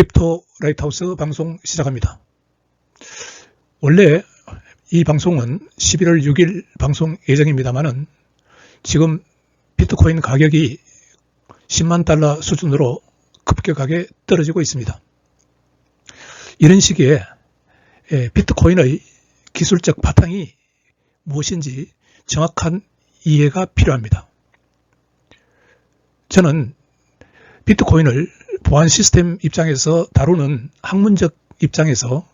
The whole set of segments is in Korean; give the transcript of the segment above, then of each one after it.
크립토 라이트하우스 방송 시작합니다. 원래 이 방송은 11월 6일 방송 예정입니다만은 지금 비트코인 가격이 10만 달러 수준으로 급격하게 떨어지고 있습니다. 이런 시기에 비트코인의 기술적 바탕이 무엇인지 정확한 이해가 필요합니다. 저는 비트코인을 보안 시스템 입장에서 다루는 학문적 입장에서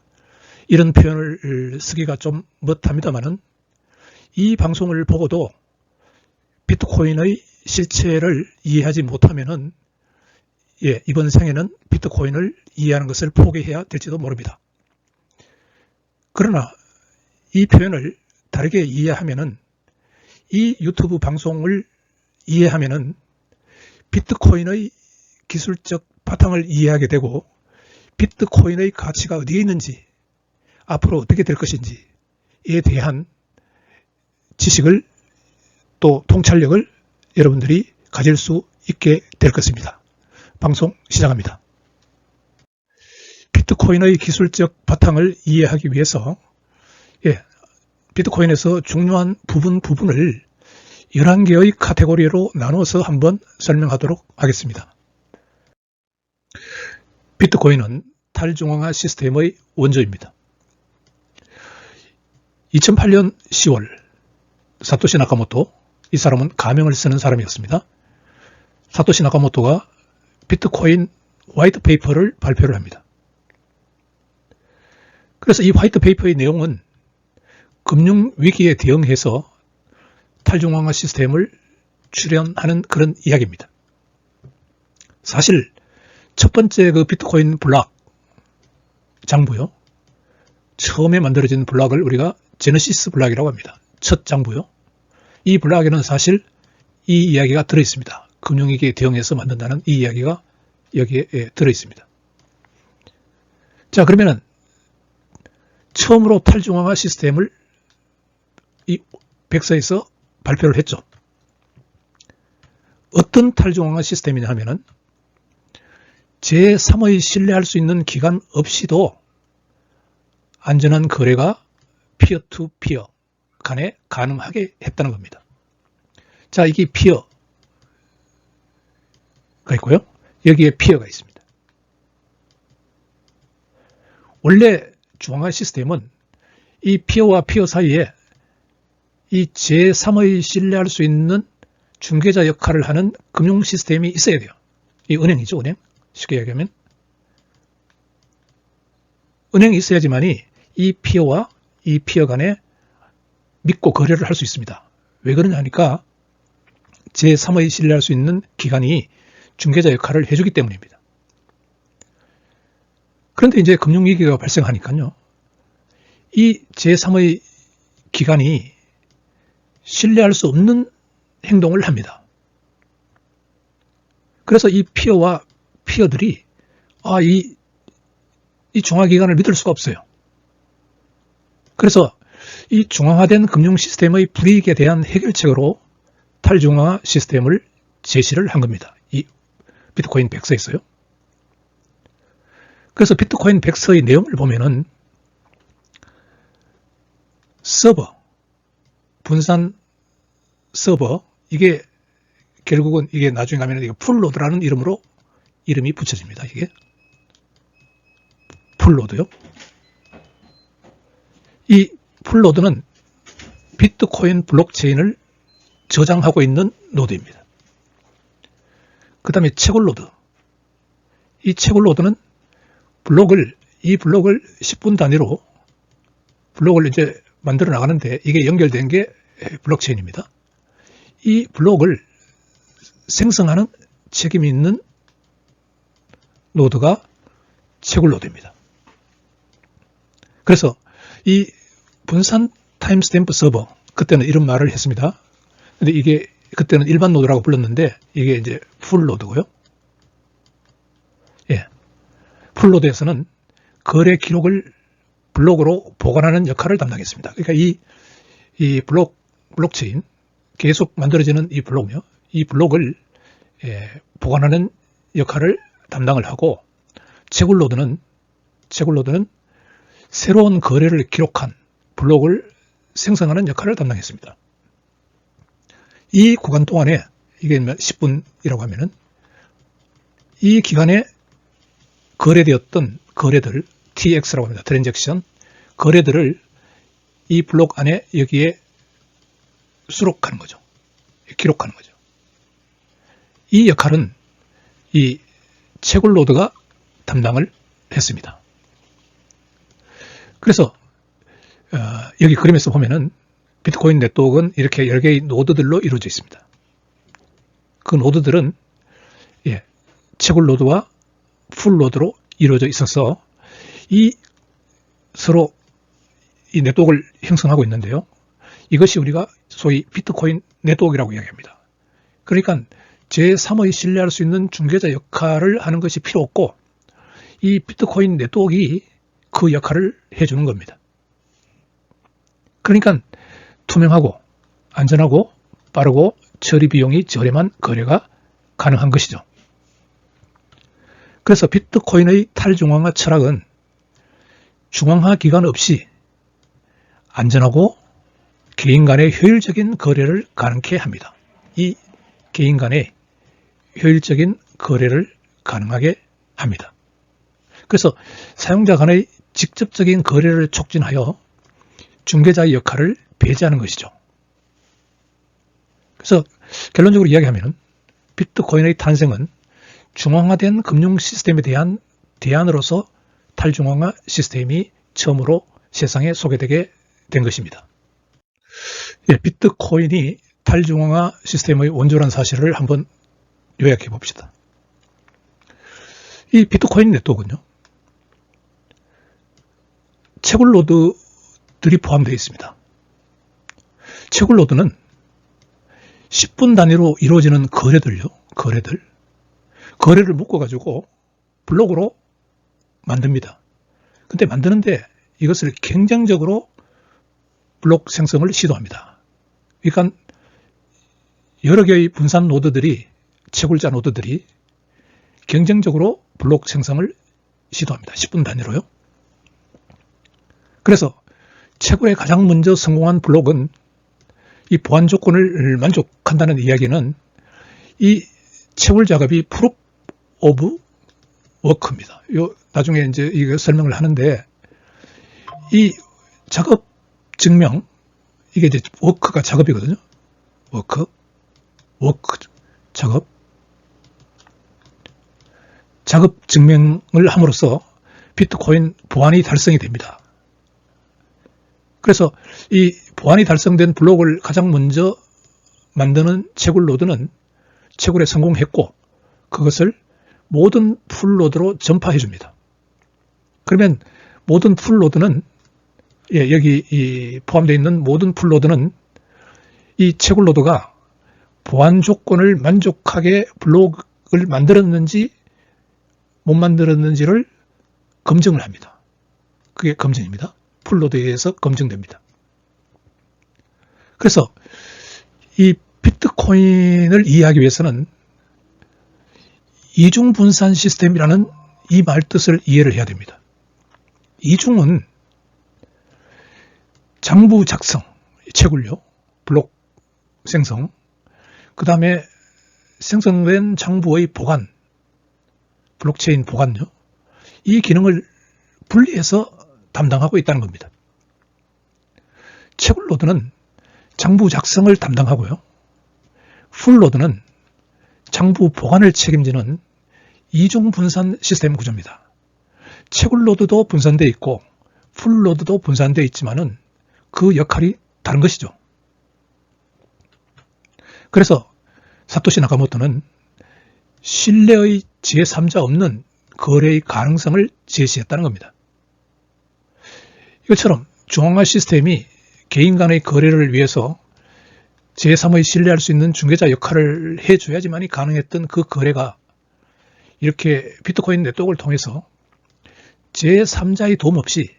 이런 표현을 쓰기가 좀 못합니다만은 이 방송을 보고도 비트코인의 실체를 이해하지 못하면은 이번 생에는 비트코인을 이해하는 것을 포기해야 될지도 모릅니다. 그러나 이 표현을 다르게 이해하면은 이 유튜브 방송을 이해하면은 비트코인의 기술적 바탕을 이해하게 되고 비트코인의 가치가 어디에 있는지 앞으로 어떻게 될 것인지에 대한 지식을 또 통찰력을 여러분들이 가질 수 있게 될 것입니다. 방송 시작합니다. 비트코인의 기술적 바탕을 이해하기 위해서 비트코인에서 중요한 부분을 11개의 카테고리로 나눠서 한번 설명하도록 하겠습니다. 비트코인은 탈중앙화 시스템의 원조입니다. 2008년 10월 사토시 나카모토, 이 사람은 가명을 쓰는 사람이었습니다. 사토시 나카모토가 비트코인 화이트 페이퍼를 발표를 합니다. 그래서 이 화이트 페이퍼의 내용은 금융 위기에 대응해서 탈중앙화 시스템을 출현하는 그런 이야기입니다. 사실 첫 번째 그 비트코인 블록 장부요. 처음에 만들어진 블록을 우리가 제너시스 블록이라고 합니다. 첫 장부요. 이 블록에는 사실 이 이야기가 들어있습니다. 금융위기에 대응해서 만든다는 이 이야기가 여기에 들어있습니다. 자, 그러면은 처음으로 탈중앙화 시스템을 이 백서에서 발표를 했죠. 어떤 탈중앙화 시스템이냐 하면은 제3의 신뢰할 수 있는 기관 없이도 안전한 거래가 피어 투 피어 간에 가능하게 했다는 겁니다. 자, 이게 피어가 있고요. 여기에 피어가 있습니다. 원래 중앙화 시스템은 이 피어와 피어 사이에 이 제3의 신뢰할 수 있는 중개자 역할을 하는 금융 시스템이 있어야 돼요. 이 은행이죠, 은행. 쉽게 얘기하면. 은행이 있어야지만이 이 피어와 이 피어 간에 믿고 거래를 할 수 있습니다. 왜 그러냐 하니까 제3의 신뢰할 수 있는 기관이 중개자 역할을 해주기 때문입니다. 그런데 이제 금융위기가 발생하니까요. 이 제3의 기관이 신뢰할 수 없는 행동을 합니다. 그래서 이 피어와 피어들이 이 중앙기관을 믿을 수가 없어요. 그래서 이 중앙화된 금융 시스템의 불이익에 대한 해결책으로 탈중앙화 시스템을 제시를 한 겁니다. 이 비트코인 백서에 있어요. 그래서 비트코인 백서의 내용을 보면은 서버, 분산 서버, 이게 결국은 이게 나중에 가면 이게 풀로드라는 이름이 붙여집니다. 이게 풀로드요. 이 풀로드는 비트코인 블록체인을 저장하고 있는 노드입니다. 그 다음에 채굴로드. 이 채굴로드는 이 블록을 10분 단위로 블록을 이제 만들어 나가는데 이게 연결된 게 블록체인입니다. 이 블록을 생성하는 책임이 있는 노드가 채굴노드입니다. 그래서 이 분산 타임스탬프 서버, 그때는 이런 말을 했습니다. 근데 이게 그때는 일반 노드라고 불렀는데 이게 이제 풀노드고요. 풀노드에서는 거래 기록을 블록으로 보관하는 역할을 담당했습니다. 그러니까 이 블록체인 계속 만들어지는 이 블록요. 이 블록을 보관하는 역할을 담당을 하고 채굴로드는 새로운 거래를 기록한 블록을 생성하는 역할을 담당했습니다. 이 구간 동안에, 이게 10분이라고 하면은, 이 기간에 거래되었던 거래들, TX라고 합니다. 트랜잭션, 거래들을 이 블록 안에 여기에 수록하는 거죠. 기록하는 거죠. 이 역할은 이 채굴로드가 담당을 했습니다. 그래서 여기 그림에서 보면은 비트코인 네트워크는 이렇게 여러 개의 노드들로 이루어져 있습니다. 그 노드들은 채굴로드와 풀로드로 이루어져 있어서 서로 이 네트워크를 형성하고 있는데요. 이것이 우리가 소위 비트코인 네트워크라고 이야기합니다. 그러니까 제3의 신뢰할 수 있는 중개자 역할을 하는 것이 필요 없고 이 비트코인 네트워크가 그 역할을 해주는 겁니다. 그러니까 투명하고 안전하고 빠르고 처리 비용이 저렴한 거래가 가능한 것이죠. 그래서 비트코인의 탈중앙화 철학은 중앙화 기관 없이 안전하고 개인 간의 효율적인 거래를 가능케 합니다. 이 개인 간의 효율적인 거래를 가능하게 합니다. 그래서 사용자 간의 직접적인 거래를 촉진하여 중개자의 역할을 배제하는 것이죠. 그래서 결론적으로 이야기하면 비트코인의 탄생은 중앙화된 금융 시스템에 대한 대안으로서 탈중앙화 시스템이 처음으로 세상에 소개되게 된 것입니다. 비트코인이 탈중앙화 시스템의 원조라는 사실을 한번 요약해 봅시다. 이 비트코인 네트워크는요, 채굴로드들이 포함되어 있습니다. 채굴로드는 10분 단위로 이루어지는 거래를 묶어가지고 블록으로 만듭니다. 근데 만드는데 이것을 경쟁적으로 블록 생성을 시도합니다. 그러니까 여러 개의 분산 노드들이, 채굴자 노드들이 경쟁적으로 블록 생성을 시도합니다. 10분 단위로요. 그래서 채굴에 가장 먼저 성공한 블록은 이 보안 조건을 만족한다는 이야기는 이 채굴 작업이 프루프 오브 워크입니다. 나중에 이제 이거 설명을 하는데 이 작업 증명, 이게 이제 워크가 작업이거든요. 워크 작업 증명을 함으로써 비트코인 보안이 달성이 됩니다. 그래서 이 보안이 달성된 블록을 가장 먼저 만드는 채굴로드는 채굴에 성공했고 그것을 모든 풀로드로 전파해 줍니다. 그러면 모든 풀로드는 여기 포함되어 있는 모든 풀로드는 이 채굴로드가 보안 조건을 만족하게 블록을 만들었는지 못 만들었는지를 검증을 합니다. 그게 검증입니다. 풀로드에 의해서 검증됩니다. 그래서 이 비트코인을 이해하기 위해서는 이중분산 시스템이라는 이 말뜻을 이해를 해야 됩니다. 이중은 장부 작성, 채굴요, 블록 생성, 그 다음에 생성된 장부의 보관, 블록체인 보관요, 이 기능을 분리해서 담당하고 있다는 겁니다. 채굴로드는 장부 작성을 담당하고요, 풀로드는 장부 보관을 책임지는 이중 분산 시스템 구조입니다. 채굴로드도 분산되어 있고 풀로드도 분산되어 있지만은 그 역할이 다른 것이죠. 그래서 사토시 나카모토는 신뢰의 제3자 없는 거래의 가능성을 제시했다는 겁니다. 이것처럼 중앙화 시스템이 개인 간의 거래를 위해서 제3의 신뢰할 수 있는 중개자 역할을 해줘야지만이 가능했던 그 거래가 이렇게 비트코인 네트워크를 통해서 제3자의 도움 없이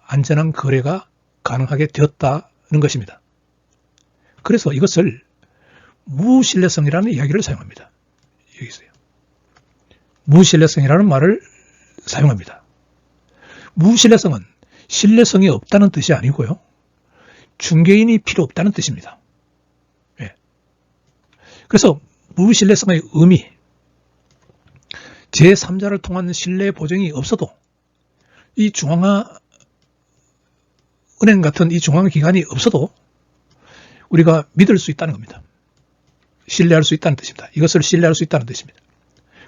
안전한 거래가 가능하게 되었다는 것입니다. 그래서 이것을 무신뢰성이라는 이야기를 사용합니다. 여기 있어요. 무신뢰성이라는 말을 사용합니다. 무신뢰성은 신뢰성이 없다는 뜻이 아니고요. 중개인이 필요 없다는 뜻입니다. 예. 그래서 무신뢰성의 의미, 제3자를 통한 신뢰 보증이 없어도 이 중앙화 은행 같은 이 중앙 기관이 없어도 우리가 믿을 수 있다는 겁니다. 신뢰할 수 있다는 뜻입니다. 이것을 신뢰할 수 있다는 뜻입니다.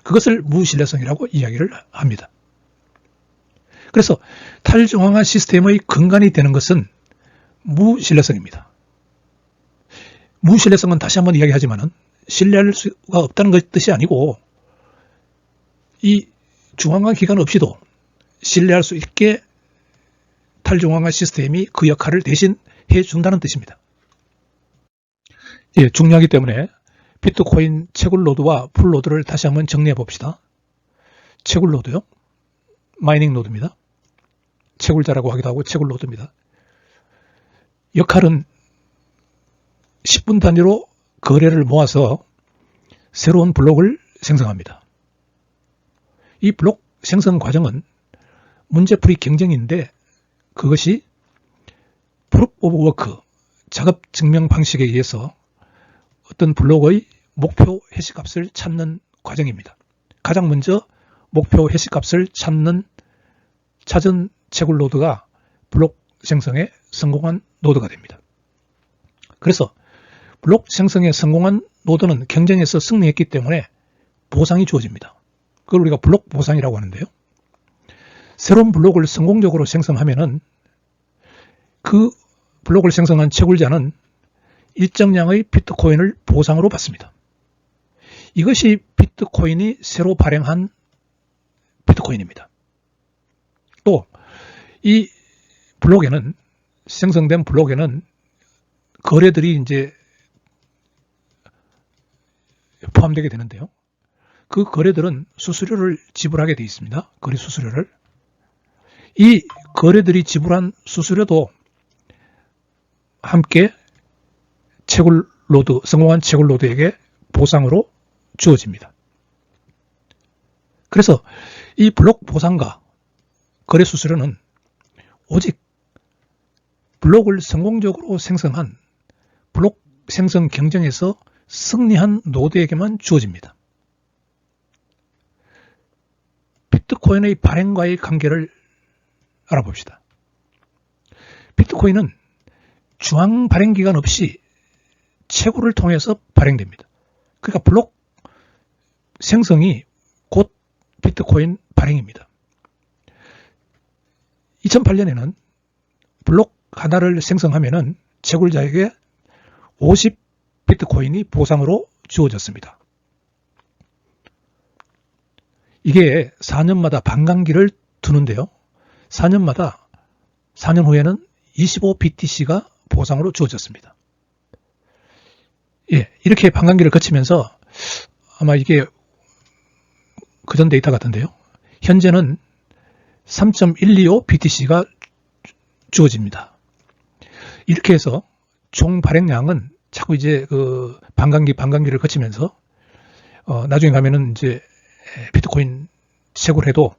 그것을 무신뢰성이라고 이야기를 합니다. 그래서 탈중앙화 시스템의 근간이 되는 것은 무신뢰성입니다. 무신뢰성은 다시 한번 이야기하지만 신뢰할 수가 없다는 뜻이 아니고 이 중앙화 기관 없이도 신뢰할 수 있게 탈중앙화 시스템이 그 역할을 대신 해준다는 뜻입니다. 예, 중요하기 때문에 비트코인 채굴노드와 풀노드를 다시 한번 정리해 봅시다. 채굴노드요. 마이닝 노드입니다. 채굴자라고 하기도 하고 채굴노드입니다. 역할은 10분 단위로 거래를 모아서 새로운 블록을 생성합니다. 이 블록 생성 과정은 문제풀이 경쟁인데 그것이 프루프 오브 워크, 작업 증명 방식에 의해서 어떤 블록의 목표 해시값을 찾는 과정입니다. 가장 먼저 목표 해시값을 찾은 채굴노드가 블록 생성에 성공한 노드가 됩니다. 그래서 블록 생성에 성공한 노드는 경쟁에서 승리했기 때문에 보상이 주어집니다. 그걸 우리가 블록 보상이라고 하는데요. 새로운 블록을 성공적으로 생성하면은 그 블록을 생성한 채굴자는 일정량의 비트코인을 보상으로 받습니다. 이것이 비트코인이 새로 발행한 비트코인입니다. 또 이 블록에는 생성된 블록에는 거래들이 이제 포함되게 되는데요. 그 거래들은 수수료를 지불하게 되어 있습니다. 거래 수수료를. 이 거래들이 지불한 수수료도 함께 성공한 채굴노드에게 보상으로 주어집니다. 그래서 이 블록 보상과 거래 수수료는 오직 블록을 성공적으로 생성한 블록 생성 경쟁에서 승리한 노드에게만 주어집니다. 비트코인의 발행과의 관계를 알아봅시다. 비트코인은 중앙 발행 기간 없이 채굴을 통해서 발행됩니다. 그러니까 블록 생성이 곧 비트코인 발행입니다. 2008년에는 블록 하나를 생성하면은 채굴자에게 50 비트코인이 보상으로 주어졌습니다. 이게 4년마다 반감기를 두는데요. 4년 후에는 25 BTC가 보상으로 주어졌습니다. 예, 이렇게 반감기를 거치면서 아마 이게 그전 데이터 같은데요. 현재는 3.125 BTC가 주어집니다. 이렇게 해서 총 발행량은 자꾸 이제 그 반감기를 거치면서 나중에 가면은 이제 비트코인 채굴해도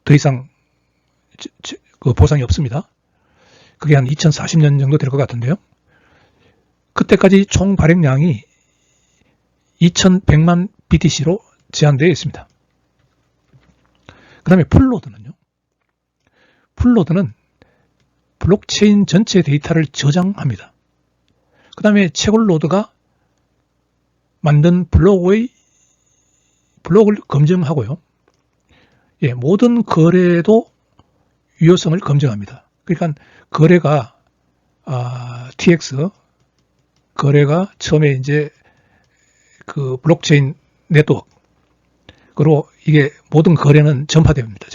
더 이상 그 보상이 없습니다. 그게 한 2040년 정도 될 것 같은데요. 그때까지 총 발행량이 2100만 BTC로 제한되어 있습니다. 그 다음에 풀노드는요. 풀노드는 블록체인 전체 데이터를 저장합니다. 그 다음에 채굴노드가 만든 블록을 검증하고요. 예, 모든 거래도 유효성을 검증합니다. 그러니까 거래가 TX 거래가 처음에 이제 그 블록체인 네트워크 그리고 이게 모든 거래는 전파됩니다.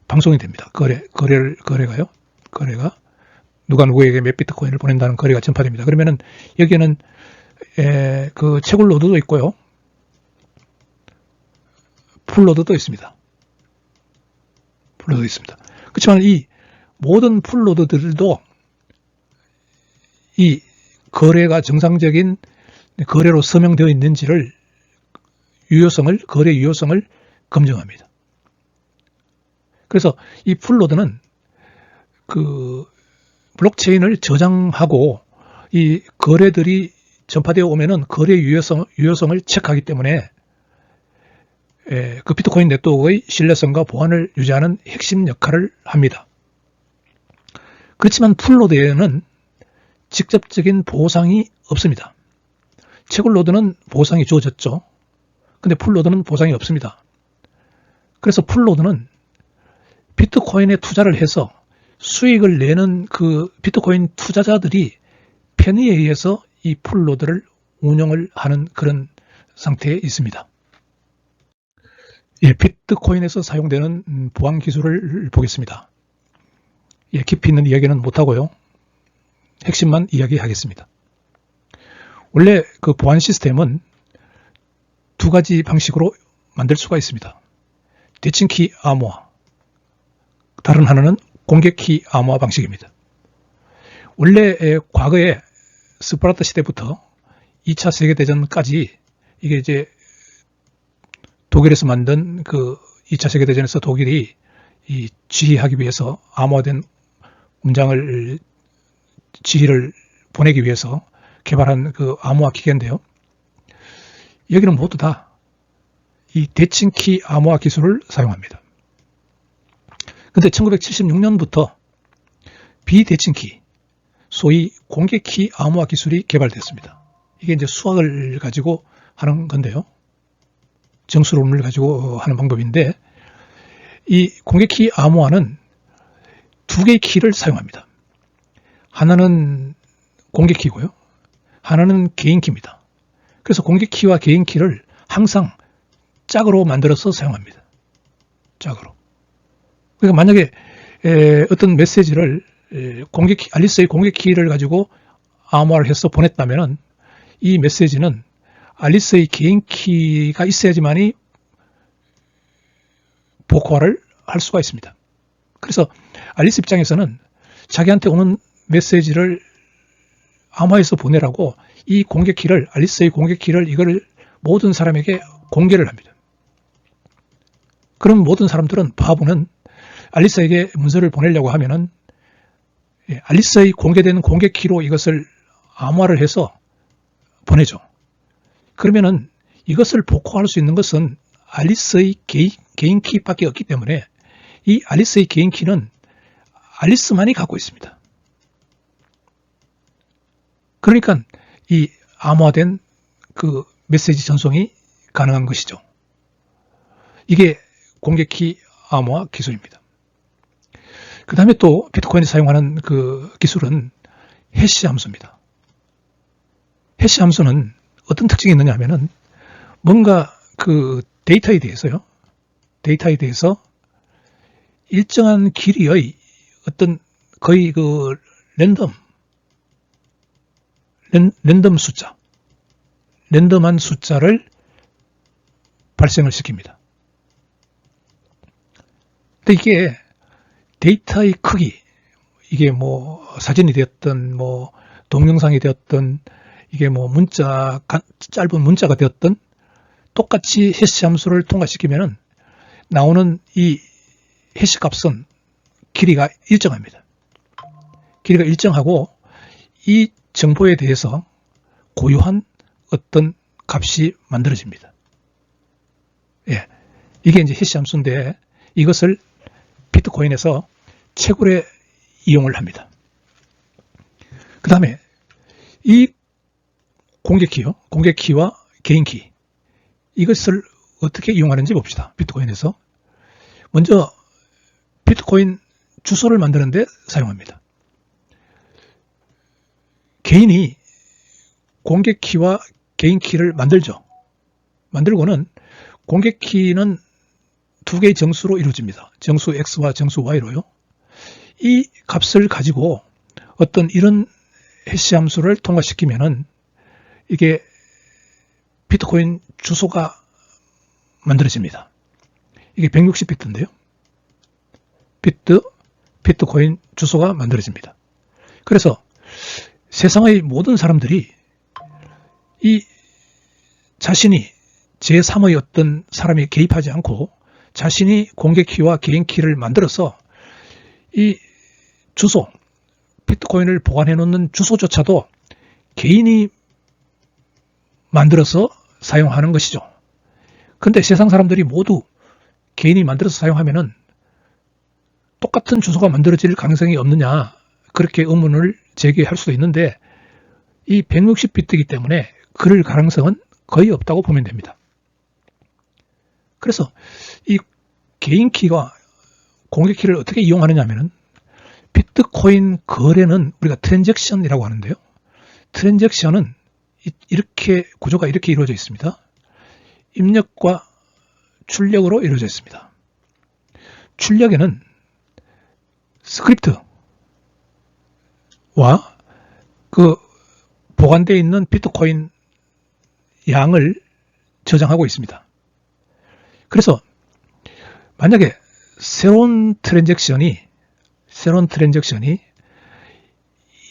방송이 됩니다. 거래가요. 거래가 누가 누구에게 몇 비트코인을 보낸다는 거래가 전파됩니다. 그러면은 여기에는 그 채굴노드도 있고요. 풀노드도 있습니다. 그렇지만 이 모든 풀노드들도 이 거래가 정상적인 거래로 서명되어 있는지를 거래 유효성을 검증합니다. 그래서 이 풀노드는 그 블록체인을 저장하고 이 거래들이 전파되어 오면은 거래 유효성을 체크하기 때문에 그 비트코인 네트워크의 신뢰성과 보안을 유지하는 핵심 역할을 합니다. 그렇지만 풀노드에는 직접적인 보상이 없습니다. 채굴노드는 보상이 주어졌죠. 근데 풀노드는 보상이 없습니다. 그래서 풀노드는 비트코인에 투자를 해서 수익을 내는 그 비트코인 투자자들이 편의에 의해서 이 풀노드를 운영을 하는 그런 상태에 있습니다. 예, 비트코인에서 사용되는 보안 기술을 보겠습니다. 예, 깊이 있는 이야기는 못하고요. 핵심만 이야기하겠습니다. 원래 그 보안 시스템은 두 가지 방식으로 만들 수가 있습니다. 대칭키 암호화, 다른 하나는 공개키 암호화 방식입니다. 원래 과거에 스파르타 시대부터 2차 세계대전까지 이게 이제 독일에서 만든 그 2차 세계대전에서 독일이 이 지휘하기 위해서 암호화된 문장을 지휘를 보내기 위해서 개발한 그 암호화 기계인데요. 여기는 모두 다 이 대칭키 암호화 기술을 사용합니다. 근데 1976년부터 비대칭키, 소위 공개키 암호화 기술이 개발됐습니다. 이게 이제 수학을 가지고 하는 건데요. 정수론을 가지고 하는 방법인데, 이 공개키 암호화는 두 개의 키를 사용합니다. 하나는 공개키고요. 하나는 개인키입니다. 그래서 공개키와 개인키를 항상 짝으로 만들어서 사용합니다. 짝으로. 그러니까 만약에 어떤 메시지를 알리스의 공개키를 가지고 암호화를 해서 보냈다면 이 메시지는 알리스의 개인키가 있어야지만이 복호화를 할 수가 있습니다. 그래서 알리스 입장에서는 자기한테 오는 메시지를 암호화해서 보내라고 이 공개키를, 알리스의 공개키를 이거를 모든 사람에게 공개를 합니다. 그럼 모든 사람들은 바보는 알리스에게 문서를 보내려고 하면은 알리스의 공개된 공개키로 이것을 암호화를 해서 보내죠. 그러면은 이것을 복호할 수 있는 것은 알리스의 개인키밖에 없기 때문에 이 알리스의 개인키는 알리스만이 갖고 있습니다. 그러니까 이 암호화된 그 메시지 전송이 가능한 것이죠. 이게 공개키 암호화 기술입니다. 그 다음에 또 비트코인에 사용하는 그 기술은 해시 함수입니다. 해시 함수는 어떤 특징이 있느냐 하면은 뭔가 그 데이터에 대해서 일정한 길이의 어떤 거의 그 랜덤한 숫자를 발생을 시킵니다. 근데 이게 데이터의 크기, 이게 뭐 사진이 되었든 뭐 동영상이 되었든 이게 뭐 짧은 문자가 되었든 똑같이 해시 함수를 통과시키면은 나오는 이 해시 값은 길이가 일정합니다. 길이가 일정하고 이 정보에 대해서 고유한 어떤 값이 만들어집니다. 예, 이게 이제 해시 함수인데 이것을 비트코인에서 채굴에 이용을 합니다. 그 다음에 이 공개키와 개인키, 이것을 어떻게 이용하는지 봅시다. 비트코인에서 먼저 비트코인 주소를 만드는 데 사용합니다. 개인이 공개키와 개인키를 만들죠. 만들고는 공개키는 두 개의 정수로 이루어집니다. 정수 X와 정수 Y로요. 이 값을 가지고 어떤 이런 해시 함수를 통과시키면은 이게 비트코인 주소가 만들어집니다. 이게 160비트인데요. 비트코인 주소가 만들어집니다. 그래서 세상의 모든 사람들이 이 자신이 제3의 어떤 사람이 개입하지 않고 자신이 공개키와 개인키를 만들어서 이 주소, 비트코인을 보관해 놓는 주소조차도 개인이 만들어서 사용하는 것이죠. 그런데 세상 사람들이 모두 개인이 만들어서 사용하면은 똑같은 주소가 만들어질 가능성이 없느냐, 그렇게 의문을 제기할 수도 있는데 이 160비트이기 때문에 그럴 가능성은 거의 없다고 보면 됩니다. 그래서 이 개인키와 공개키를 어떻게 이용하느냐 하면은 비트코인 거래는 우리가 트랜잭션이라고 하는데요. 트랜잭션은 이렇게 구조가 이렇게 이루어져 있습니다. 입력과 출력으로 이루어져 있습니다. 출력에는 스크립트와 그 보관되어 있는 비트코인 양을 저장하고 있습니다. 그래서 만약에 새로운 트랜잭션이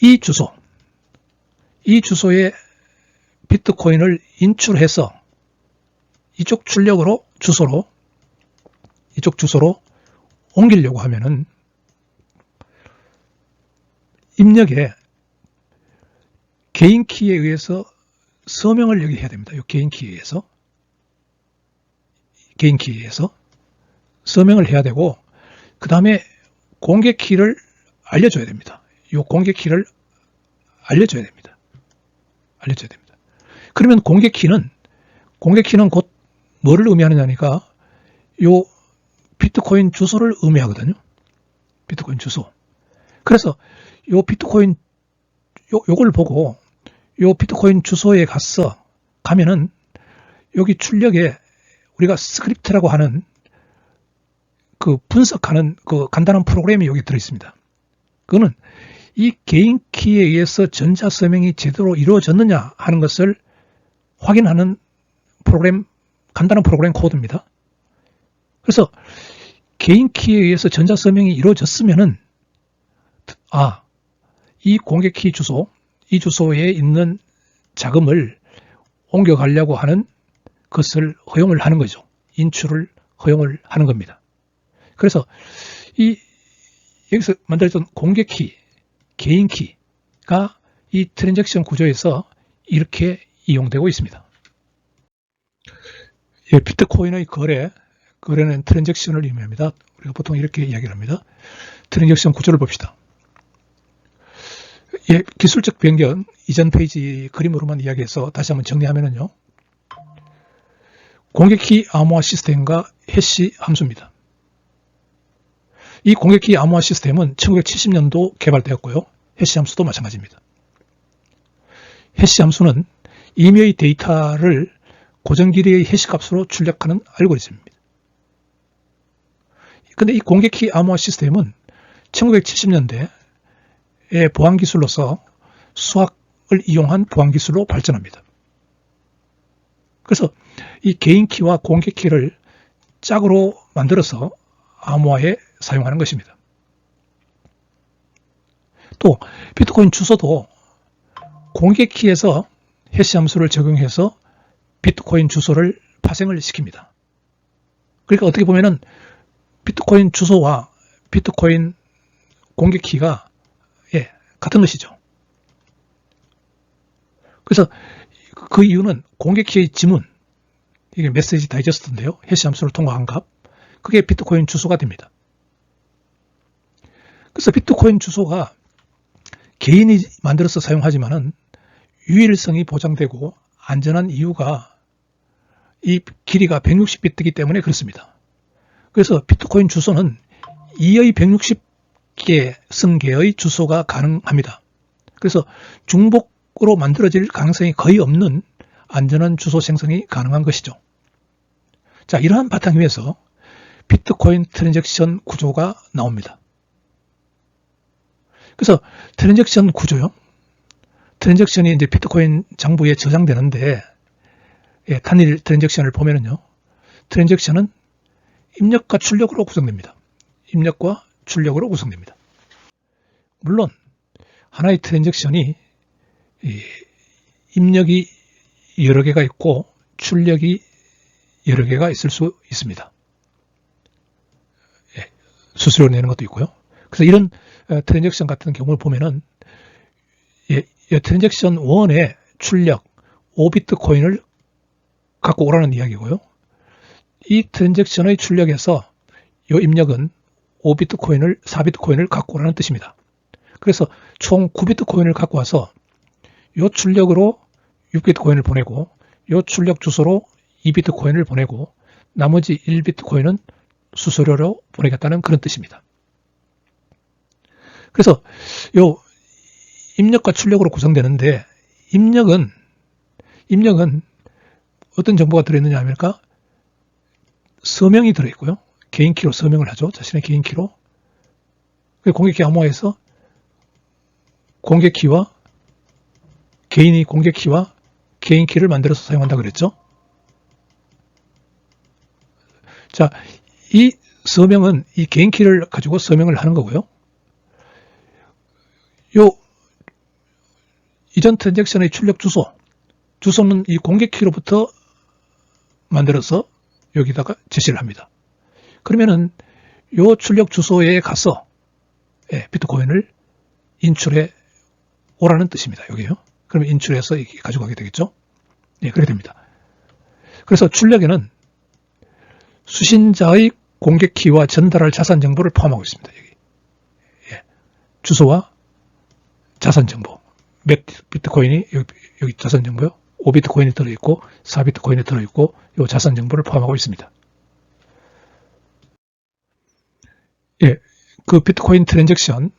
이 주소에 비트코인을 인출해서 이쪽 주소로 옮기려고 하면은 입력에 개인키에 의해서 서명을 여기 해야 됩니다. 이 개인키에 의해서 서명을 해야 되고, 그 다음에 공개키를 알려줘야 됩니다. 이 공개키를 알려줘야 됩니다. 그러면 공개키는 곧 뭐를 의미하느냐니까 이 비트코인 주소를 의미하거든요. 비트코인 주소. 그래서 요 요걸 보고 요 비트코인 주소에 가면은 여기 출력에 우리가 스크립트라고 하는 그 분석하는 그 간단한 프로그램이 여기 들어 있습니다. 그거는 이 개인 키에 의해서 전자 서명이 제대로 이루어졌느냐 하는 것을 확인하는 간단한 프로그램 코드입니다. 그래서 개인 키에 의해서 전자 서명이 이루어졌으면은 이 공개키 주소, 이 주소에 있는 자금을 옮겨가려고 하는 것을 허용을 하는 거죠. 인출을 허용을 하는 겁니다. 그래서 여기서 만들어진 공개키, 개인키가 이 트랜잭션 구조에서 이렇게 이용되고 있습니다. 비트코인의 거래는 트랜잭션을 의미합니다. 우리가 보통 이렇게 이야기를 합니다. 트랜잭션 구조를 봅시다. 기술적 변경, 이전 페이지 그림으로만 이야기해서 다시 한번 정리하면요. 공개키 암호화 시스템과 해시 함수입니다. 이 공개키 암호화 시스템은 1970년도 개발되었고요. 해시 함수도 마찬가지입니다. 해시 함수는 임의의 데이터를 고정 길이의 해시값으로 출력하는 알고리즘입니다. 그런데 이 공개키 암호화 시스템은 1970년대에 보안 기술로서 수학을 이용한 보안 기술로 발전합니다. 그래서 이 개인키와 공개키를 짝으로 만들어서 암호화에 사용하는 것입니다. 또 비트코인 주소도 공개키에서 해시 함수를 적용해서 비트코인 주소를 파생을 시킵니다. 그러니까 어떻게 보면은 비트코인 주소와 비트코인 공개키가 같은 것이죠. 그래서 그 이유는 공개키의 지문, 이게 메시지 다이제스트인데요. 해시 함수를 통과한 값, 그게 비트코인 주소가 됩니다. 그래서 비트코인 주소가 개인이 만들어서 사용하지만은 유일성이 보장되고 안전한 이유가 이 길이가 160비트이기 때문에 그렇습니다. 그래서 비트코인 주소는 2의 160개 승계의 주소가 가능합니다. 그래서 중복으로 만들어질 가능성이 거의 없는 안전한 주소 생성이 가능한 것이죠. 자, 이러한 바탕 위에서 비트코인 트랜잭션 구조가 나옵니다. 그래서 트랜잭션 구조요. 트랜잭션이 이제 비트코인 장부에 저장되는데, 단일 트랜잭션을 보면은요, 트랜잭션은 입력과 출력으로 구성됩니다. 입력과 출력으로 구성됩니다. 물론 하나의 트랜잭션이 입력이 여러 개가 있고 출력이 여러 개가 있을 수 있습니다. 수수료를 내는 것도 있고요. 그래서 이런 트랜잭션 같은 경우를 보면은 트랜잭션 1의 출력 5비트 코인을 갖고 오라는 이야기고요. 이 트랜잭션의 출력에서 이 입력은 5비트 코인을 4비트 코인을 갖고 오라는 뜻입니다. 그래서 총 9비트 코인을 갖고 와서 이 출력으로 6비트 코인을 보내고 이 출력 주소로 2비트 코인을 보내고 나머지 1비트 코인은 수수료로 보내겠다는 그런 뜻입니다. 그래서 요 입력과 출력으로 구성되는데 입력은 어떤 정보가 들어있느냐 하면까 서명이 들어있고요. 개인키로 서명을 하죠. 자신의 개인키로. 공개키 암호화에서 공개키와 개인이 공개키와 개인키를 만들어서 사용한다고 그랬죠. 자, 이 서명은 이 개인키를 가지고 서명을 하는 거고요. 요 이전 트랜잭션의 출력 주소는 이 공개키로부터 만들어서 여기다가 제시를 합니다. 그러면은 요 출력 주소에 가서 비트코인을 인출해 오라는 뜻입니다. 여기요. 그러면 인출해서 가져가게 되겠죠. 그렇게 됩니다. 그래서 출력에는 수신자의 공개키와 전달할 자산 정보를 포함하고 있습니다. 여기. 주소와 자산 정보. 몇 비트코인이 여기 자산 정보요. 5비트 코인이 들어있고 4비트 코인이 들어있고 이 자산 정보를 포함하고 있습니다. 그 비트코인 트랜잭션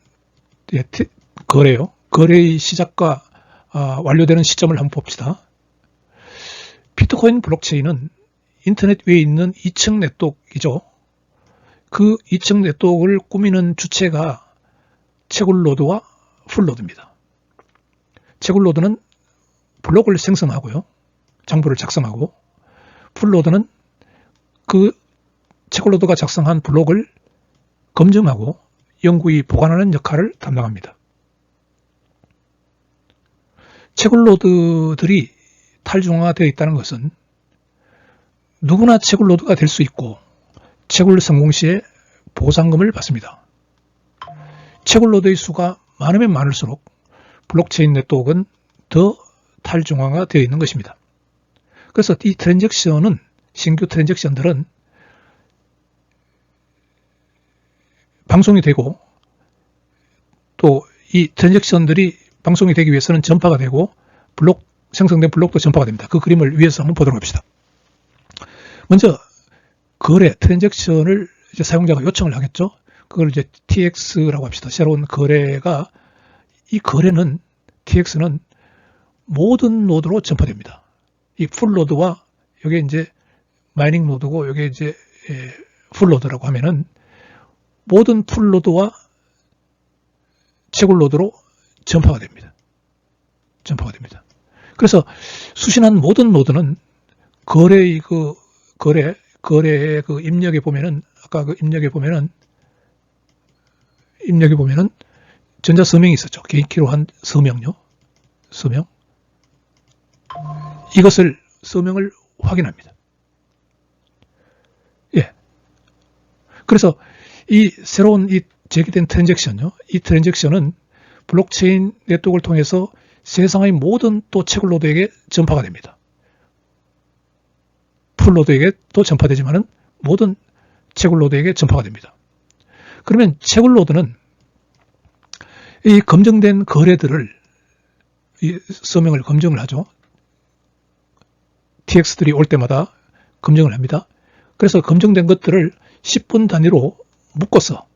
거래요. 거래의 시작과 완료되는 시점을 한번 봅시다. 비트코인 블록체인은 인터넷 위에 있는 2층 네트워크이죠. 그 2층 네트워크를 꾸미는 주체가 채굴노드와 풀노드입니다. 채굴노드는 블록을 생성하고요. 장부를 작성하고 풀노드는 그 채굴노드가 작성한 블록을 검증하고 영구히 보관하는 역할을 담당합니다. 채굴노드들이 탈중앙화되어 있다는 것은 누구나 채굴노드가 될 수 있고 채굴 성공 시에 보상금을 받습니다. 채굴노드의 수가 많으면 많을수록 블록체인 네트워크는 더 탈중앙화 되어 있는 것입니다. 그래서 이 트랜잭션은 신규 트랜잭션들은 방송이 되고 또 이 트랜잭션들이 방송이 되기 위해서는 전파가 되고 생성된 블록도 전파가 됩니다. 그 그림을 위에서 한번 보도록 합시다. 먼저 거래 트랜잭션을 이제 사용자가 요청을 하겠죠. 그걸 이제 TX라고 합시다. 새로운 거래가 이 거래는 TX는 모든 노드로 전파됩니다. 이 풀노드와 여기 이제 마이닝 노드고 여기 이제 풀노드라고 하면은 모든 풀노드와 채굴노드로 전파가 됩니다. 그래서 수신한 모든 노드는 거래의 그 입력에 보면은 아까 그 입력에 보면은 전자 서명이 있었죠. 개인키로 한 서명요. 서명. 이것을 서명을 확인합니다. 그래서 이 새로운 이 제기된 트랜잭션요. 이 트랜잭션은 블록체인 네트워크를 통해서 세상의 모든 또 채굴노드에게 전파가 됩니다. 풀노드에게도 전파되지만은 모든 채굴노드에게 전파가 됩니다. 그러면 채굴노드는 이 검증된 거래들을 이 서명을 검증을 하죠. TX들이 올 때마다 검증을 합니다. 그래서 검증된 것들을 10분 단위로 묶어서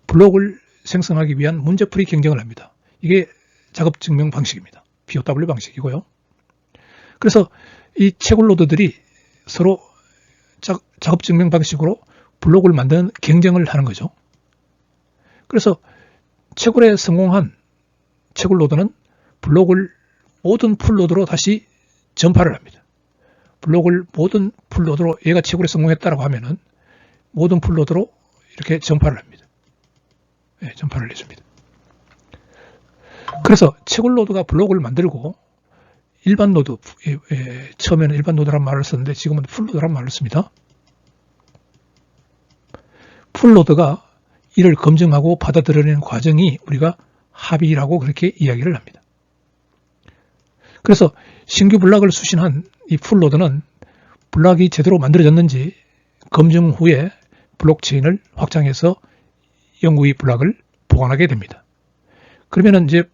블록을 생성하기 위한 문제풀이 경쟁을 합니다. 이게 작업증명 방식입니다. POW 방식이고요. 그래서 이 채굴노드들이 서로 작업증명 방식으로 블록을 만드는 경쟁을 하는 거죠. 그래서 채굴에 성공한 채굴노드는 블록을 모든 풀노드로 다시 전파를 합니다. 블록을 모든 풀노드로 얘가 채굴에 성공했다라고 하면은 모든 풀노드로 이렇게 전파를 합니다. 전파를 해줍니다. 그래서 채굴노드가 블록을 만들고 일반 노드, 처음에는 일반 노드란 말을 썼는데 지금은 풀노드란 말을 씁니다. 풀노드가 이를 검증하고 받아들여내는 과정이 우리가 합의라고 그렇게 이야기를 합니다. 그래서 신규 블록을 수신한 이 풀노드는 블록이 제대로 만들어졌는지 검증 후에 블록체인을 확장해서 영구히 블록을 보관하게 됩니다. 그러면은 이제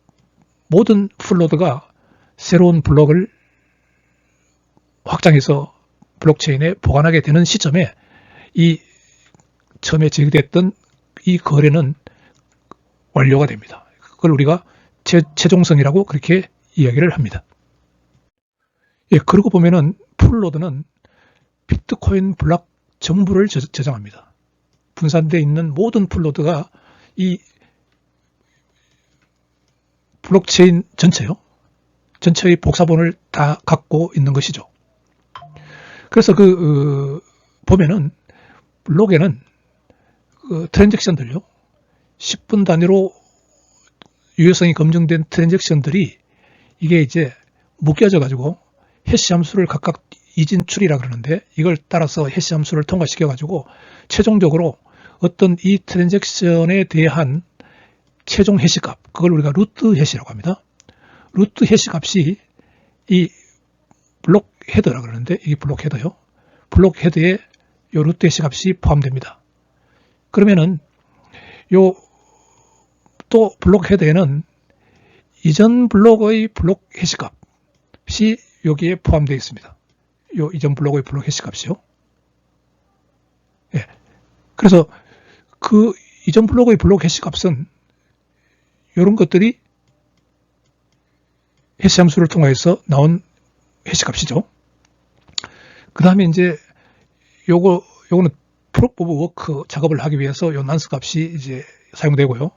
모든 풀노드가 새로운 블록을 확장해서 블록체인에 보관하게 되는 시점에 이 처음에 제기됐던 이 거래는 완료가 됩니다. 그걸 우리가 최종성이라고 그렇게 이야기를 합니다. 예, 그러고 보면은 풀노드는 비트코인 블록 전부를 저장합니다. 분산되어 있는 모든 풀노드가 이 블록체인 전체의 복사본을 다 갖고 있는 것이죠. 그래서 보면은 블록에는 트랜잭션들요, 10분 단위로 유효성이 검증된 트랜잭션들이 이게 이제 묶여져 가지고 해시 함수를 각각 이진출이라 그러는데, 이걸 따라서 해시 함수를 통과시켜 가지고 최종적으로 어떤 이 트랜잭션에 대한 최종 해시값, 그걸 우리가 루트 해시라고 합니다. 루트 해시값이 이 블록 헤더라 그러는데, 이 블록 헤더요, 블록 헤더에 요 루트 해시값이 포함됩니다. 그러면은 요 또 블록 헤더에는 이전 블록의 블록 해시값이 여기에 포함되어 있습니다. 요 이전 블록의 블록 해시값이요. 예. 그래서 그 이전 블록의 블록 해시값은 이런 것들이 해시 함수를 통해서 나온 해시값이죠. 그 다음에 이제 요거는 프루프 오브 워크 작업을 하기 위해서 요 난스 값이 이제 사용되고요.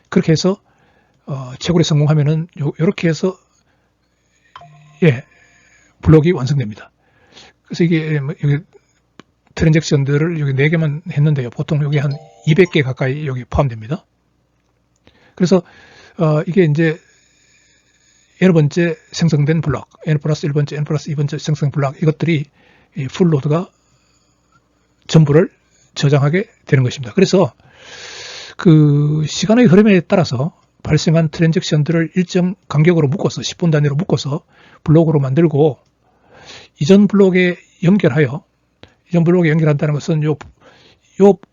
그렇게 해서 채굴에 성공하면은 요렇게 해서 예, 블록이 완성됩니다. 그래서 이게 여기 트랜잭션들을 여기 4개만 했는데요. 보통 여기 한 200개 가까이 여기 포함됩니다. 그래서 이게 이제 n 번째 생성된 블록, n 플러스 1번째, n 플러스 2번째 생성 블록, 이것들이 이 풀노드가 전부를 저장하게 되는 것입니다. 그래서 그 시간의 흐름에 따라서 발생한 트랜잭션들을 일정 간격으로 묶어서 10분 단위로 묶어서 블록으로 만들고 이전 블록에 연결하여, 이전 블록에 연결한다는 것은 요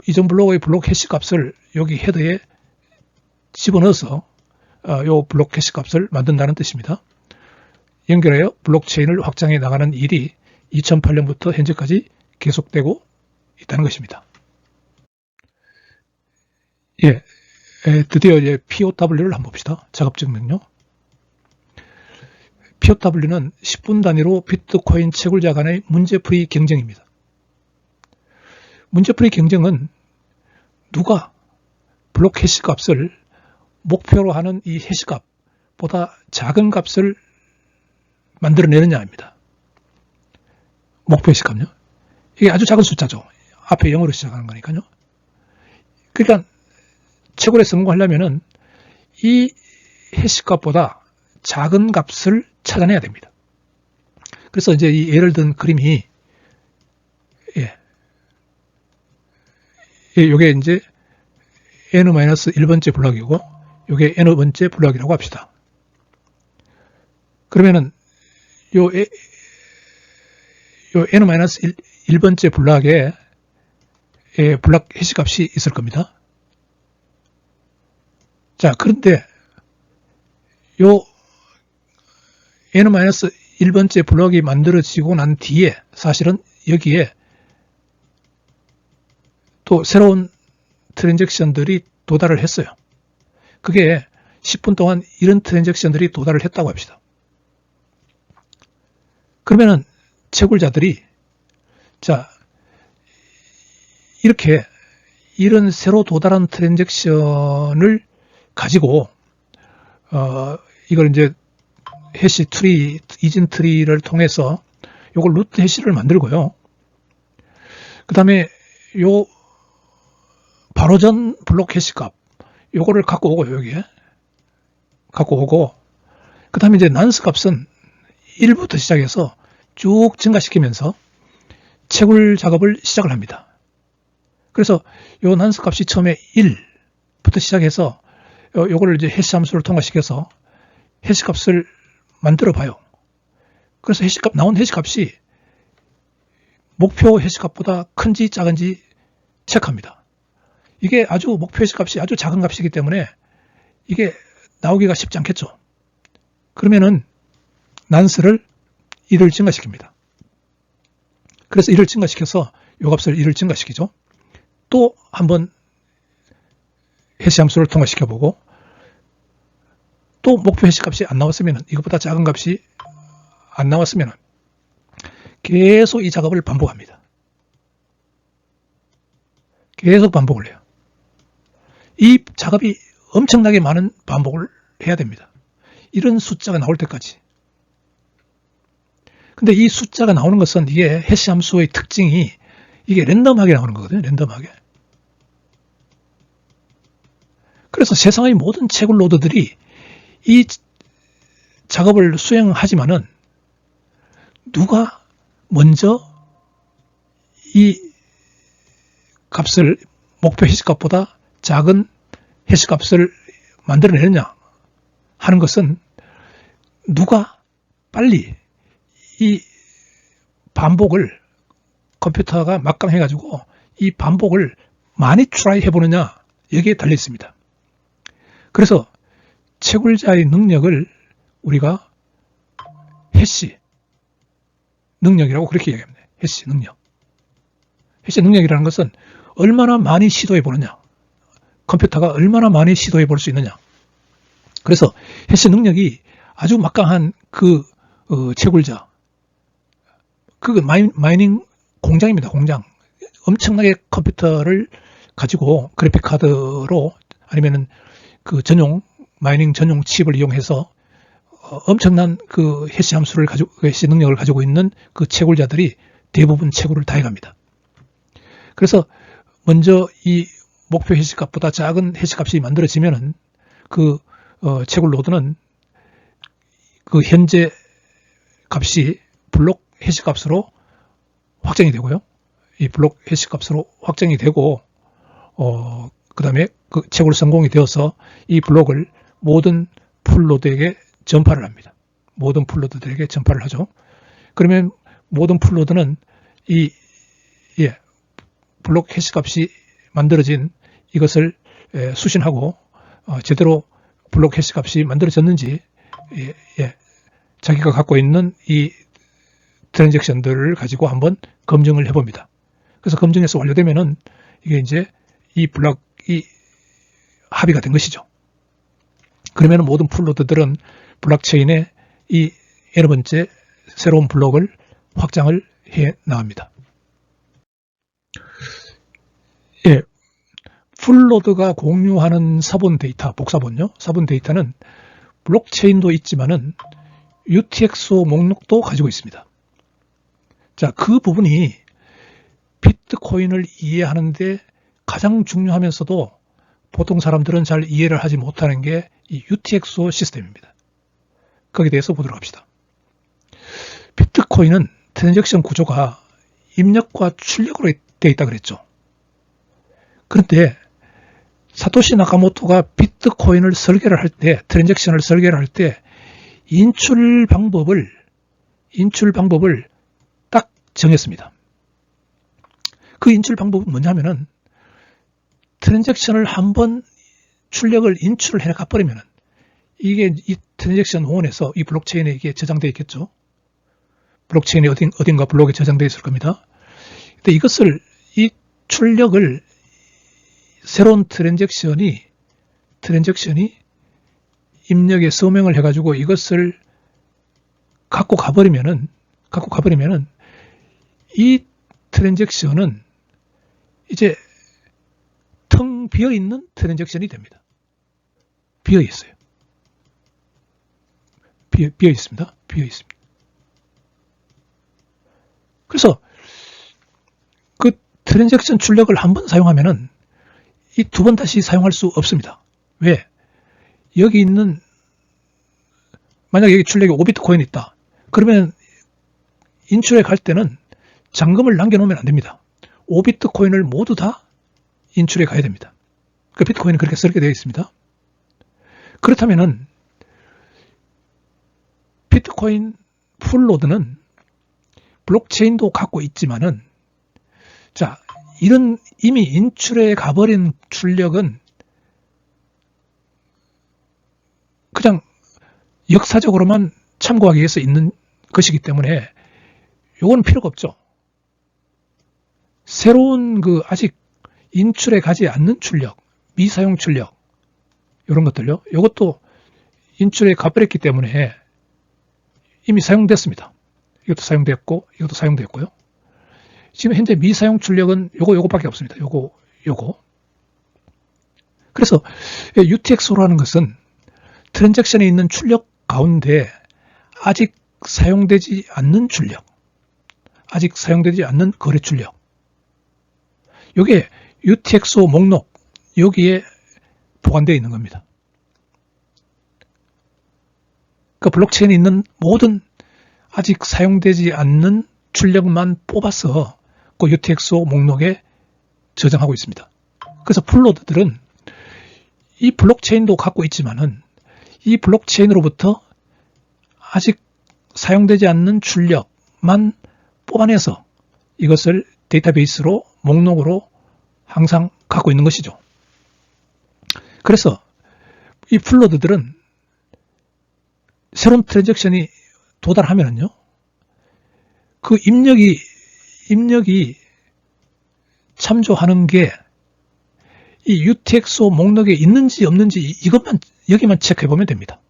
이전 블록의 블록 해시 값을 여기 헤더에 집어넣어서 요 블록 해시 값을 만든다는 뜻입니다. 연결하여 블록체인을 확장해 나가는 일이 2008년부터 현재까지 계속되고 있다는 것입니다. 예, 드디어 이제 POW를 한번 봅시다. 작업적 명령. POW는 10분 단위로 비트코인 채굴자 간의 문제풀이 경쟁입니다. 문제풀이 경쟁은 누가 블록 해시 값을 목표로 하는 이 해시 값보다 작은 값을 만들어내느냐입니다. 목표 해시 값요. 이게 아주 작은 숫자죠. 앞에 0으로 시작하는 거니까요. 그러니까 채굴에 성공하려면은 이 해시 값보다 작은 값을 찾아내야 됩니다. 그래서 이제 이 예를 든 그림이 요게 이제 n-1번째 블록이고 요게 n번째 블록이라고 합시다. 그러면은 요 n-1번째 블록에 블록 해시 값이 있을 겁니다. 자, 그런데 요 n-1번째 블록이 만들어지고 난 뒤에 사실은 여기에 또 새로운 트랜잭션들이 도달을 했어요. 그게 10분 동안 이런 트랜잭션들이 도달을 했다고 합시다. 그러면은 채굴자들이 자, 이렇게 이런 새로 도달한 트랜잭션을 가지고 이걸 이제 해시 트리, 이진 트리를 통해서 요걸 루트 해시를 만들고요. 그 다음에 요 바로 전 블록 해시 값 요거를 갖고 오고요. 여기에 갖고 오고, 그 다음에 이제 난스 값은 1부터 시작해서 쭉 증가시키면서 채굴 작업을 시작을 합니다. 그래서 요 난스 값이 처음에 1, 부터 시작해서 요거를 이제 해시 함수를 통과시켜서 해시 값을 만들어 봐요. 그래서 나온 해시 값이 목표 해시 값보다 큰지 작은지 체크합니다. 이게 목표 해시 값이 아주 작은 값이기 때문에 이게 나오기가 쉽지 않겠죠. 그러면은 난스를 1을 증가시킵니다. 그래서 1을 증가시켜서 요 값을 1을 증가시키죠. 또 한번 해시 함수를 통과시켜보고 또 목표 해시 값이 안 나왔으면, 이것보다 작은 값이 안 나왔으면 계속 이 작업을 반복합니다. 계속 반복을 해요. 이 작업이 엄청나게 많은 반복을 해야 됩니다. 이런 숫자가 나올 때까지. 근데 이 숫자가 나오는 것은 이게 해시 함수의 특징이 이게 랜덤하게 나오는 거거든요. 랜덤하게. 그래서 세상의 모든 채굴 노드들이 이 작업을 수행하지만은 누가 먼저 이 값을 목표 해시값보다 작은 해시값을 만들어내느냐 하는 것은 누가 빨리 이 반복을 컴퓨터가 막강해가지고 이 반복을 많이 트라이 해보느냐 여기에 달려 있습니다. 그래서 채굴자의 능력을 우리가 해시 능력이라고 그렇게 얘기합니다. 해시 능력. 해시 능력이라는 것은 얼마나 많이 시도해 보느냐. 컴퓨터가 얼마나 많이 시도해 볼 수 있느냐. 그래서 해시 능력이 아주 막강한 그 채굴자. 그 마이닝 공장입니다. 공장. 엄청나게 컴퓨터를 가지고 그래픽 카드로 아니면은 그 마이닝 전용 칩을 이용해서 엄청난 그 해시 함수를 해시 능력을 가지고 있는 그 채굴자들이 대부분 채굴을 다 해갑니다. 그래서 먼저 이 목표 해시값보다 작은 해시값이 만들어지면은 그 채굴 노드는 그 현재 값이 블록 해시값으로 확정이 되고요. 이 블록 해시값으로 확정이 되고 그 다음에 그 채굴 성공이 되어서 이 블록을 모든 풀노드에게 전파를 합니다. 모든 풀노드들에게 전파를 하죠. 그러면 모든 풀노드는 이 블록 해시값이 만들어진 이것을 수신하고 제대로 블록 해시값이 만들어졌는지 자기가 갖고 있는 이 트랜잭션들을 가지고 한번 검증을 해봅니다. 그래서 검증해서 완료되면은 이게 이제 이 블록이 합의가 된 것이죠. 그러면 모든 풀노드들은 블록체인에 이 N 번째 새로운 블록을 확장을 해 나갑니다. 풀노드가 공유하는 사본 데이터, 복사본요. 사본 데이터는 블록체인도 있지만은 UTXO 목록도 가지고 있습니다. 자, 그 부분이 비트코인을 이해하는데 가장 중요하면서도 보통 사람들은 잘 이해를 하지 못하는 게 이 UTXO 시스템입니다. 거기에 대해서 보도록 합시다. 비트코인은 트랜잭션 구조가 입력과 출력으로 되어 있다 그랬죠. 그런데 사토시 나카모토가 비트코인을 설계를 할 때, 트랜잭션을 설계를 할 때 인출 방법을 딱 정했습니다. 그 인출 방법은 뭐냐면은 트랜잭션을 한번 출력을 인출을 해 가버리면은 이게 이 트랜잭션 1에서 이 블록체인에 이게 저장되어 있겠죠. 블록체인이 어딘가 블록에 저장되어 있을 겁니다. 근데 이 출력을 새로운 트랜잭션이 입력에 서명을 해가지고 이것을 갖고 가버리면은 이 트랜잭션은 이제 텅 비어 있는 트랜잭션이 됩니다. 비어 있어요. 비어 있습니다. 그래서 그 트랜잭션 출력을 한번 사용하면은 이 두 번 다시 사용할 수 없습니다. 왜? 여기 있는 만약에 여기 출력이 5비트코인이 있다. 그러면 인출해 갈 때는 잠금을 남겨놓으면 안 됩니다. 5비트코인을 모두 다 인출해 가야 됩니다. 그 비트코인은 그렇게 설계되어 있습니다. 그렇다면은 비트코인 풀노드는 블록체인도 갖고 있지만은, 자, 이런 이미 인출해 가버린 출력은 그냥 역사적으로만 참고하기 위해서 있는 것이기 때문에 요거는 필요가 없죠. 새로운 아직 인출해 가지 않는 출력, 미사용 출력, 이런 것들요. 요것도 인출해 가버렸기 때문에 이미 사용됐습니다. 이것도 사용됐고, 이것도 사용됐고요. 지금 현재 미사용 출력은 요거밖에 없습니다. 요거. 그래서 UTXO라는 것은 트랜잭션에 있는 출력 가운데 아직 사용되지 않는 출력, 아직 사용되지 않는 거래 출력, 요게 UTXO 목록, 여기에 보관되어 있는 겁니다. 그 블록체인에 있는 모든 아직 사용되지 않는 출력만 뽑아서 그 UTXO 목록에 저장하고 있습니다. 그래서 풀노드들은 이 블록체인도 갖고 있지만은 이 블록체인으로부터 아직 사용되지 않는 출력만 뽑아내서 이것을 데이터베이스로 목록으로 항상 갖고 있는 것이죠. 그래서 이 풀노드들은 새로운 트랜잭션이 도달하면은요, 그 입력이 참조하는 게 이 UTXO 목록에 있는지 없는지 여기만 체크해 보면 됩니다.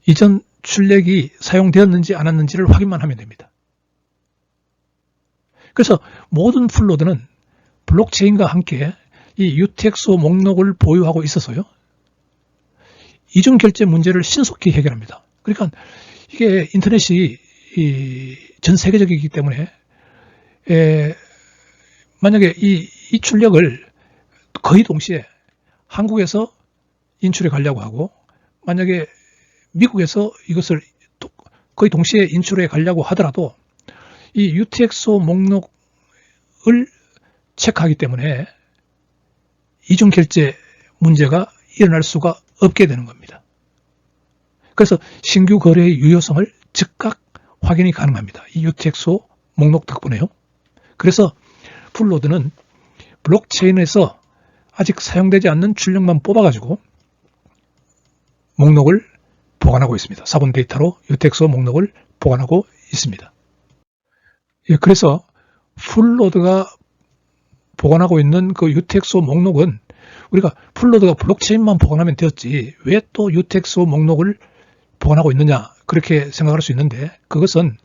이전 출력이 사용되었는지 안 했는지를 확인만 하면 됩니다. 그래서 모든 풀노드는 블록체인과 함께 이 UTXO 목록을 보유하고 있어서요, 이중 결제 문제를 신속히 해결합니다. 그러니까 이게 인터넷이 전 세계적이기 때문에 만약에 이 출력을 거의 동시에 한국에서 인출해 가려고 하고, 만약에 미국에서 이것을 거의 동시에 인출해 가려고 하더라도 이 UTXO 목록을 체크하기 때문에 이중 결제 문제가 일어날 수가 없게 되는 겁니다. 그래서 신규 거래의 유효성을 즉각 확인이 가능합니다. 이 UTXO 목록 덕분에요. 그래서 풀노드는 블록체인에서 아직 사용되지 않는 출력만 뽑아가지고 목록을 보관하고 있습니다. 사본 데이터로 UTXO 목록을 보관하고 있습니다. 그래서 풀노드가 보관하고 있는 그 UTXO 목록은, 우리가 풀노드가 블록체인만 보관하면 되었지 왜 또 UTXO 목록을 보관하고 있느냐, 그렇게 생각할 수 있는데, 그것은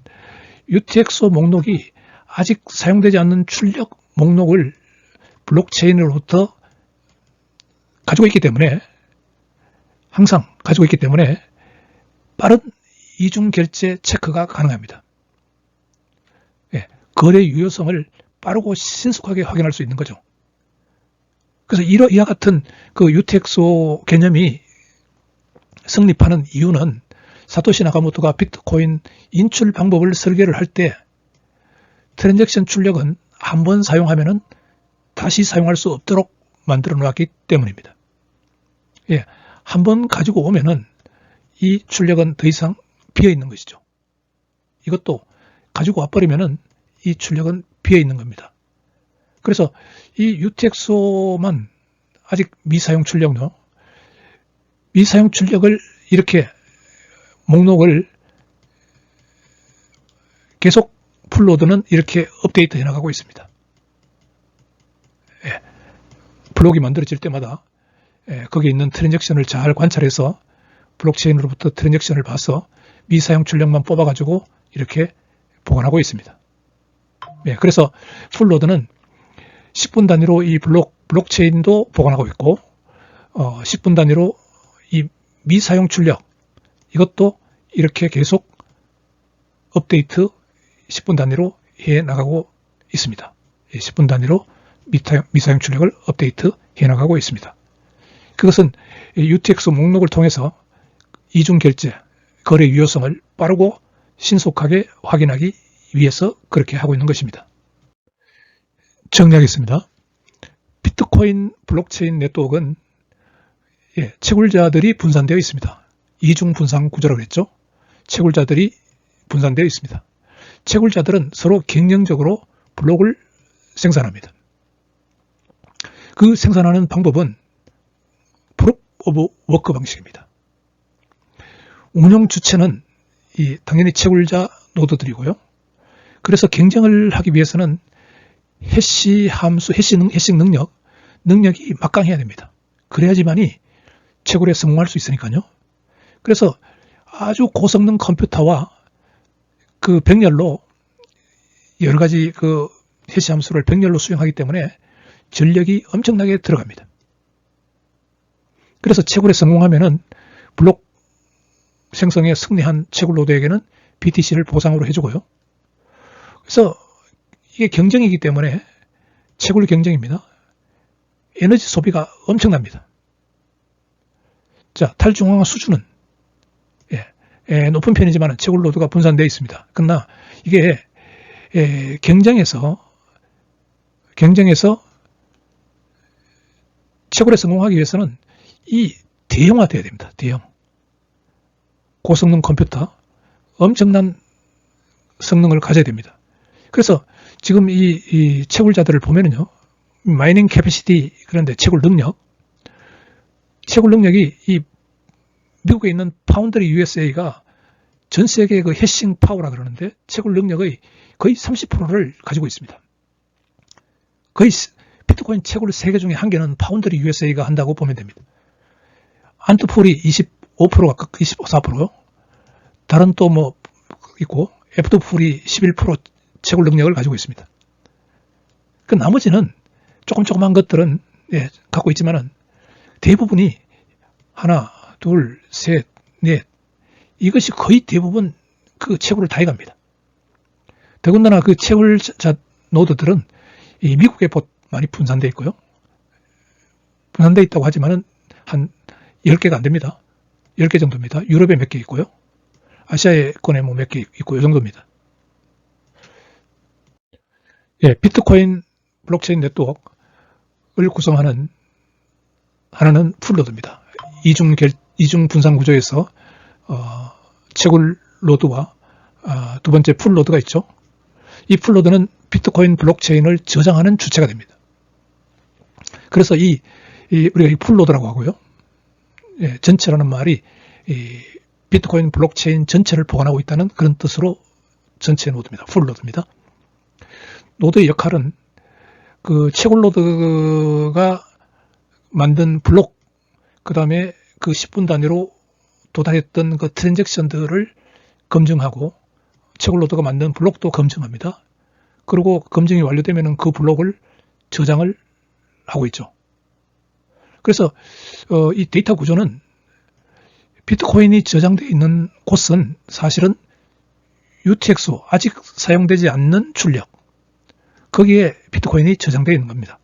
UTXO 목록이 아직 사용되지 않는 출력 목록을 블록체인으로부터 가지고 있기 때문에, 항상 가지고 있기 때문에 빠른 이중 결제 체크가 가능합니다. 거래 유효성을 빠르고 신속하게 확인할 수 있는 거죠. 그래서 이와 같은 그 UTXO 개념이 성립하는 이유는, 사토시 나카모토가 비트코인 인출 방법을 설계를 할 때 트랜잭션 출력은 한번 사용하면은 다시 사용할 수 없도록 만들어 놓았기 때문입니다. 한번 가지고 오면은 이 출력은 더 이상 비어 있는 것이죠. 이것도 가지고 와버리면은 이 출력은 비어 있는 겁니다. 그래서 이 UTXO만 아직 미사용 출력요, 미사용 출력을 이렇게 목록을 계속 풀노드는 이렇게 업데이트 해 나가고 있습니다. 블록이 만들어질 때마다 거기에 있는 트랜잭션을 잘 관찰해서 블록체인으로부터 트랜잭션을 봐서 미사용 출력만 뽑아가지고 이렇게 보관하고 있습니다. 그래서 풀노드는 10분 단위로 이 블록체인도 보관하고 있고, 10분 단위로 이 미사용 출력, 이것도 이렇게 계속 업데이트 10분 단위로 해 나가고 있습니다. 10분 단위로 미사용 출력을 업데이트 해 나가고 있습니다. 그것은 UTXO 목록을 통해서 이중 결제, 거래 유효성을 빠르고 신속하게 확인하기 위해서 그렇게 하고 있는 것입니다. 정리하겠습니다. 비트코인 블록체인 네트워크는 채굴자들이 분산되어 있습니다. 이중 분산 구조라고 했죠. 채굴자들이 분산되어 있습니다. 채굴자들은 서로 경쟁적으로 블록을 생산합니다. 그 생산하는 방법은 프룹 오브 워크 방식입니다. 운영 주체는 당연히 채굴자 노드들이고요. 그래서 경쟁을 하기 위해서는 해시 함수, 해싱 능력이 막강해야 됩니다. 그래야지만이 채굴에 성공할 수 있으니까요. 그래서 아주 고성능 컴퓨터와 그 병렬로 여러 가지 그 해시 함수를 병렬로 수행하기 때문에 전력이 엄청나게 들어갑니다. 그래서 채굴에 성공하면은 블록 생성에 승리한 채굴 노드에게는 BTC를 보상으로 해주고요. 그래서 이게 경쟁이기 때문에 채굴 경쟁입니다. 에너지 소비가 엄청납니다. 자, 탈중앙화 수준은 높은 편이지만 채굴 노드가 분산되어 있습니다. 그러나 이게 경쟁에서 채굴에 성공하기 위해서는 이 대형화되어야 됩니다. 대형. 고성능 컴퓨터, 엄청난 성능을 가져야 됩니다. 그래서 지금 이 채굴자들을 보면은요, 마이닝 캐패시티, 그런데 채굴 능력이 이 미국에 있는 파운드리 USA가 전 세계의 그 해싱 파워라 그러는데 채굴 능력의 거의 30%를 가지고 있습니다. 거의 비트코인 채굴 세개 중에 한 개는 파운드리 USA가 한다고 보면 됩니다. 안트폴이 25%가 24%요. 다른 또 뭐 있고 에프도풀이 11% 채굴 능력을 가지고 있습니다. 그 나머지는 조그만 것들은 갖고 있지만은 대부분이 하나, 둘, 셋, 넷 이것이 거의 대부분 그 채굴을 다 해갑니다. 더군다나 그 채굴자 노드들은 이 미국에 많이 분산되어 있고요. 분산되어 있다고 하지만은 한 10개가 안 됩니다. 10개 정도입니다. 유럽에 몇 개 있고요. 아시아에 권에 뭐 몇 개 있고, 이 정도입니다. 비트코인 블록체인 네트워크를 구성하는 하나는 풀노드입니다. 이중 분산 구조에서 채굴 노드와 두 번째 풀노드가 있죠. 이 풀노드는 비트코인 블록체인을 저장하는 주체가 됩니다. 그래서 우리가 이 풀노드라고 하고요. 전체라는 말이 비트코인 블록체인 전체를 보관하고 있다는 그런 뜻으로 전체 노드입니다. 풀노드입니다. 노드의 역할은 그 채굴 노드가 만든 블록, 그 다음에 그 10분 단위로 도달했던 그 트랜잭션들을 검증하고 채굴 노드가 만든 블록도 검증합니다. 그리고 검증이 완료되면 그 블록을 저장을 하고 있죠. 그래서 이 데이터 구조는 비트코인이 저장되어 있는 곳은 사실은 UTXO, 아직 사용되지 않는 출력, 거기에 비트코인이 저장되어 있는 겁니다.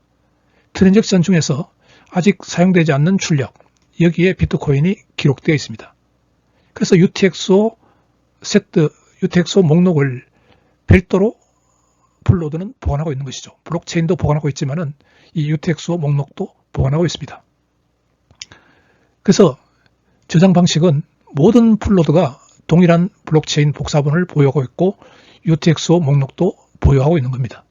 트랜잭션 중에서 아직 사용되지 않는 출력, 여기에 비트코인이 기록되어 있습니다. 그래서 UTXO 목록을 별도로 풀노드는 보관하고 있는 것이죠. 블록체인도 보관하고 있지만은 이 UTXO 목록도 보관하고 있습니다. 그래서 저장 방식은 모든 풀노드가 동일한 블록체인 복사본을 보유하고 있고 UTXO 목록도 보유하고 있는 겁니다.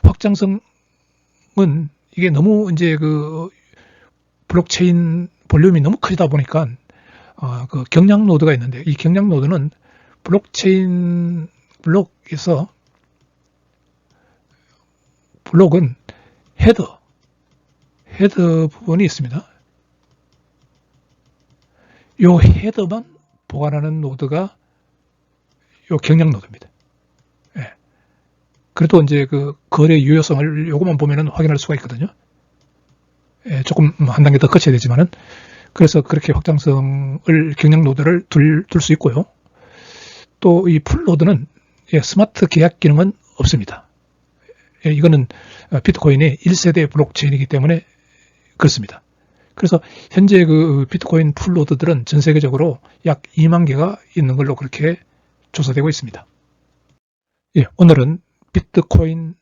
확장성은 이게 너무 이제 그 블록체인 볼륨이 너무 크다 보니까 그 경량 노드가 있는데 이 경량 노드는 블록체인 블록에서 블록은 헤더 부분이 있습니다. 이 헤더만 보관하는 노드가 이 경량 노드입니다. 그래도 이제 그 거래 유효성을 요것만 보면은 확인할 수가 있거든요. 조금 한 단계 더 거쳐야 되지만은 그래서 그렇게 확장성을 경량 노드를 둘 수 있고요. 또 이 풀 노드는 스마트 계약 기능은 없습니다. 이거는 비트코인의 1세대 블록체인이기 때문에 그렇습니다. 그래서 현재 그 비트코인 풀 노드들은 전 세계적으로 약 2만 개가 있는 걸로 그렇게 조사되고 있습니다. 오늘은 비트코인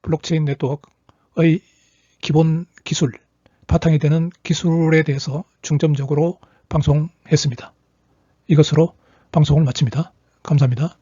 블록체인 네트워크 기본 기술, 바탕이 되는 기술에 대해서 중점적으로 방송했습니다. 이것으로 방송을 마칩니다. 감사합니다.